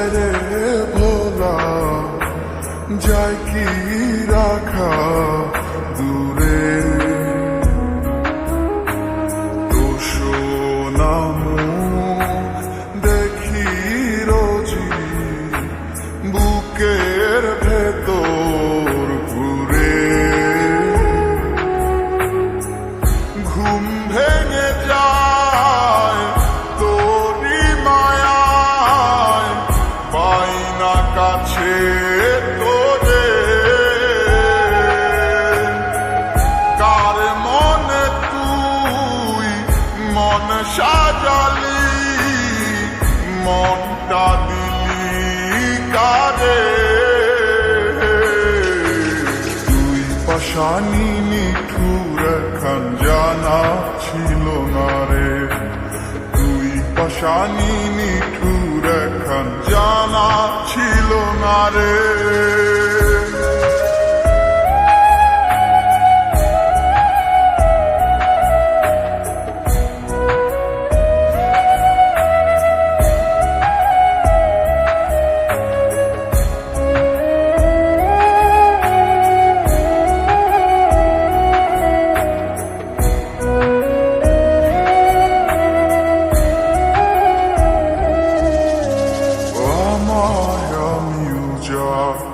যায় রে ভোলা, যায় কি রাখা দূরে। তো সোনা মুখ দেখি রোজি বুকের ভেতর ঘুরে। ঘুম ভেঙে যায় তোরি মায়ায়, পাই না কাছে তোরে। কার মনে তুই মন সাজালি, মনটা দিলি কারে। তুই পাশানি নিঠুর খান জানা ছিল না রে। তুই পাশানি নিঠুর খান জানা ছিল না রে।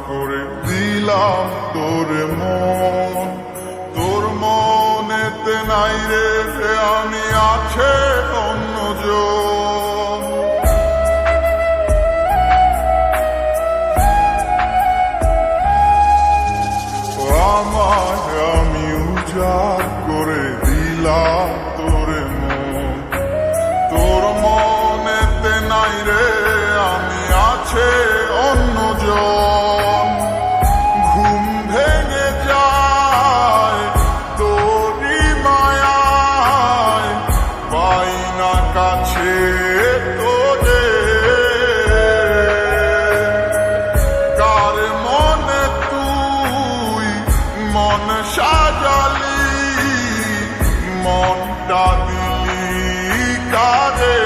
করে দিলাম তোর মন, তোর মনেতে নাই রে আমি আছে অন্যজন। আমায় আমি উজাড় করে দিলাম তোর মন, তোর মনেতে নাই রে আমি আছে অন্যজন। ঘুম ভেঙে যায় তোরি মায়ায়, পাই না কাছে তোরে। কার মনে তুই মন সাজালি, মনটা দিলি কারে।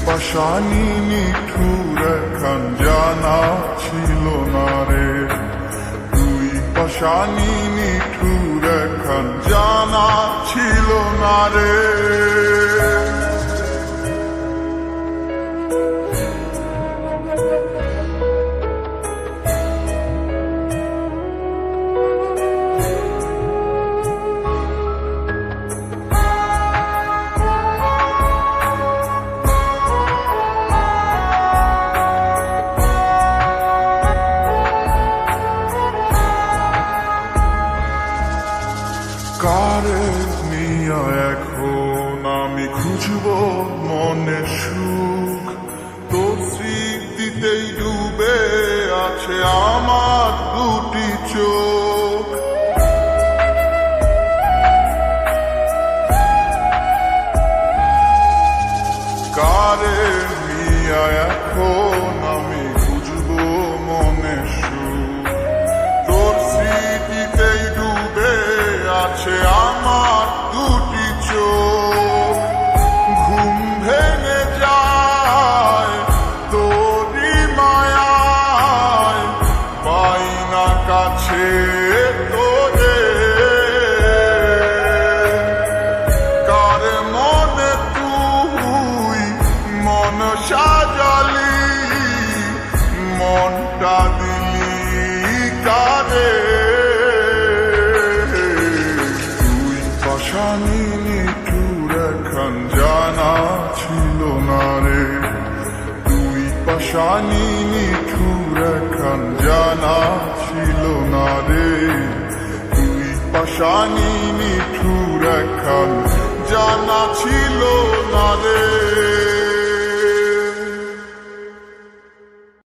পাশানি নিঠুর খান জানা ছিল না রে। তুই পাশানি নিঠুর খান জানা ছিল না রে। কারে নিয়া এখন আমি খুঁজব মনে সুখ, তোর স্মৃতিতেই ডুবে আছে আমার দুটি চোখ। কারে নিয়া এখন আমি খুঁজব মনে সুখ, তোর স্মৃতিতেই ডুবে আছে আমার দুটি চোখ। ঘুম ভেঙে যায় তোরি মায়ায়, পাই না কাছে তোরে। কার মনে তুই মন সাজালি, মনটা দিলি কারে। পাশানি নিঠুর খান জানা ছিল না রে। তুই পাশানি নিঠুর খান জানা ছিল না রে। তুই পাশানি নিঠুর খান জানা ছিল না রে।